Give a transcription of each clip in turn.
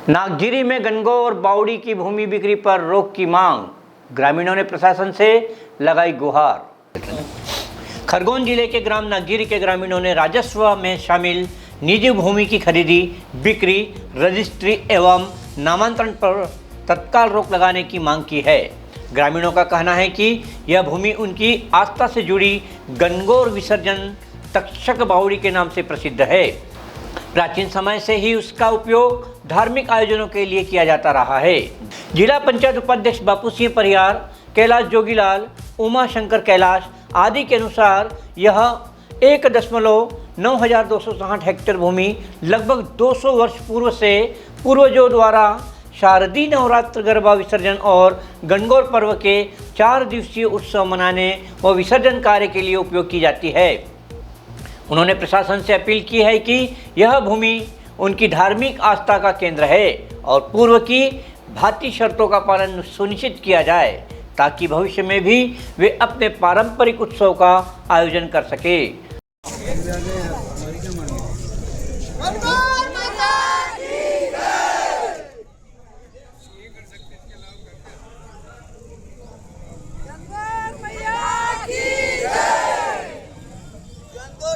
नागजिरी में गणगौर बावड़ी की भूमि बिक्री पर रोक की मांग, ग्रामीणों ने प्रशासन से लगाई गुहार। खरगोन जिले के ग्राम नागजिरी के ग्रामीणों ने राजस्व में शामिल निजी भूमि की खरीदी, बिक्री, रजिस्ट्री एवं नामांतरण पर तत्काल रोक लगाने की मांग की है। ग्रामीणों का कहना है कि यह भूमि उनकी आस्था से जुड़ी गणगौर विसर्जन तक्षक बावड़ी के नाम से प्रसिद्ध है। प्राचीन समय से ही उसका उपयोग धार्मिक आयोजनों के लिए किया जाता रहा है। जिला पंचायत उपाध्यक्ष बापू सिंह परिहार, कैलाश जोगीलाल, उमा शंकर कैलाश आदि के अनुसार यह 1,9260 हेक्टेयर भूमि लगभग 200 वर्ष पूर्व से पूर्वजों द्वारा शारदीय नवरात्र गरबा विसर्जन और गणगौर पर्व के 4 दिवसीय उत्सव मनाने व विसर्जन कार्य के लिए उपयोग की जाती है। उन्होंने प्रशासन से अपील की है कि यह भूमि उनकी धार्मिक आस्था का केंद्र है और पूर्व की भांति शर्तों का पालन सुनिश्चित किया जाए ताकि भविष्य में भी वे अपने पारंपरिक उत्सव का आयोजन कर सके।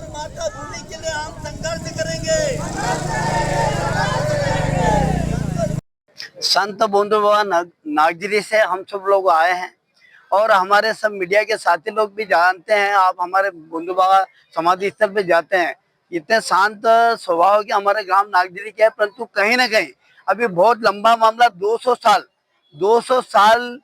माता भूमि के लिए हम संघर्ष करेंगे। संत बंधु बाबा नागजिरी से हम सब लोग आए हैं और हमारे सब मीडिया के साथी लोग भी जानते हैं। आप हमारे बंधु बाबा समाधि स्थल पे जाते हैं, इतने शांत स्वभाव के हमारे ग्राम नागजिरी के है, परंतु कहीं ना कहीं अभी बहुत लंबा मामला 200 साल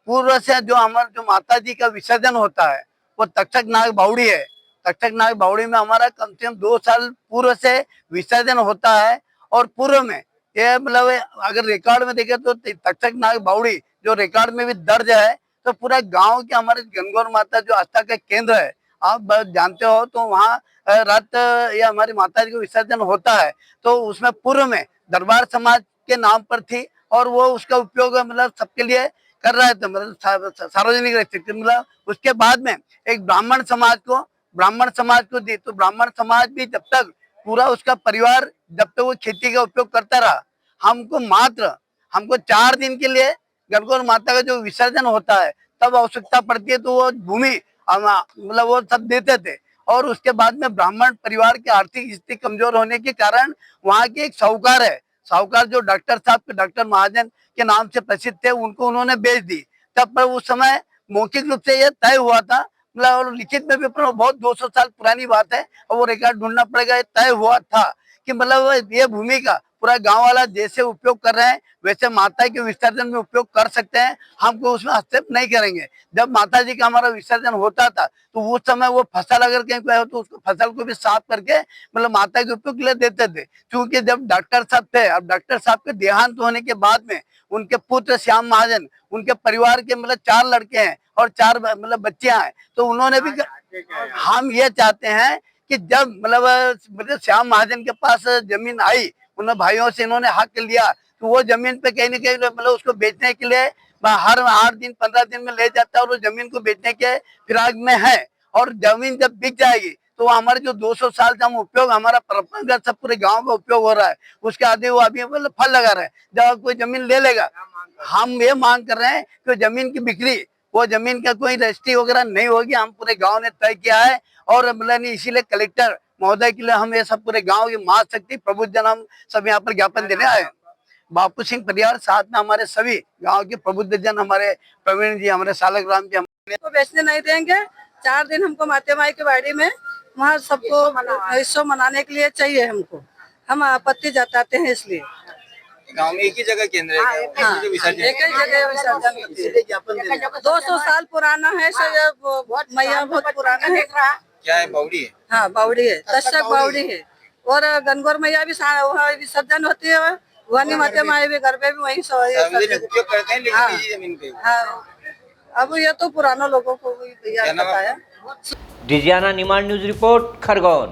पूर्व से जो हमारे माता जी का विसर्जन होता है वो तक्षक नाग बावड़ी है। तक्षक नाग बावड़ी में हमारा कम से कम 2 साल पूर्व से विसर्जन होता है और पूर्व में ये मतलब अगर रिकॉर्ड में देखें तो तक्षक नाग बावड़ी जो रिकॉर्ड में भी दर्ज है, तो पूरा गांव के हमारे गणगौर माता जो आस्था का केंद्र है, आप जानते हो, तो वहाँ रात ये हमारी माता जी को विसर्जन होता है। तो उसमें पूर्व में दरबार समाज के नाम पर थी और वो उसका उपयोग मतलब सबके लिए कर रहे थे, मतलब सार्वजनिक मतलब उसके बाद में एक ब्राह्मण समाज को दी। तो ब्राह्मण समाज भी जब तक पूरा उसका परिवार जब तक वो खेती का उपयोग करता रहा, हमको 4 दिन के लिए गणगौर माता का जो विसर्जन होता है तब आवश्यकता पड़ती है, तो वो भूमि मतलब वो सब देते थे। और उसके बाद में ब्राह्मण परिवार की आर्थिक स्थिति कमजोर होने के कारण वहाँ के एक साहूकार जो डॉक्टर महाजन के नाम से प्रसिद्ध थे, उनको उन्होंने बेच दी। तब पर उस समय मौखिक रूप से यह तय हुआ था, मतलब लिखित में भी बहुत 200 साल पुरानी बात है और वो रिकॉर्ड ढूंढना पड़ेगा। ये तय हुआ था कि मतलब ये भूमि का पूरा गांव वाला जैसे उपयोग कर रहे हैं वैसे माता के विसर्जन में उपयोग कर सकते हैं, हमको उसमें हस्तक्षेप नहीं करेंगे। जब माता जी का हमारा विसर्जन होता था तो उस समय वो फसल अगर कहीं पे हो तो उसको फसल को भी साफ करके मतलब माता के उपयोग के लिए देते थे। क्योंकि जब डॉक्टर साहब थे, अब डॉक्टर साहब के देहांत होने के बाद में उनके पुत्र श्याम महाजन, उनके परिवार के मतलब 4 लड़के हैं और 4 मतलब बच्चियां हैं, तो उन्होंने भी हम ये चाहते हैं कि जब मतलब श्याम महाजन के पास जमीन आई, उन भाइयों से इन्होंने हक लिया, तो वो जमीन पे कहीं ना कहीं मतलब उसको बेचने के लिए हर 8 दिन 15 दिन में ले जाता है और वो जमीन को बेचने के फिराक में है। और जमीन जब बिक जाएगी तो हमारे जो 200 साल से हम उपयोग हमारा परंपरागत सब पूरे गांव का उपयोग हो रहा है, उसके आदि वो अभी मतलब फल लगा रहे हैं। जब कोई जमीन ले लेगा, हम ये मांग कर रहे हैं कि जमीन की बिक्री, वो जमीन का कोई रजिस्ट्री वगैरह नहीं होगी, हम पूरे गांव ने तय किया है। और मतलब इसीलिए कलेक्टर महोदय के लिए हम ये सब पूरे गांव की महाशक्ति प्रबुद्धजन हम सब यहाँ पर ज्ञापन देने आए। बापू सिंह परिहार, साथ में हमारे सभी गांव के प्रबुद्धजन, हमारे प्रवीण जी, हमारे सालक राम जी, हमको बेचने नहीं देंगे। 4 दिन हमको माते माई की बाड़ी में वहाँ सबको उत्सव मनाने के लिए चाहिए। हमको हम आपत्ति जताते हैं, इसलिए गांव में एक ही जगह केंद्र है। एक ही जगह विसर्जन 200 साल पुराना है, मैया बहुत पुराना है। क्या है? बावड़ी है। हाँ, बावड़ी है, तक्षक बावड़ी है। और गणगौर मैया भी विसर्जन होती है, वही माते माई भी घर पे भी वही उपयोग करते हैं, लेकिन निजी जमीन पे। हाँ, अब ये तो पुराना लोगों को भी बताया। Digiana Nimar news report, Khargone.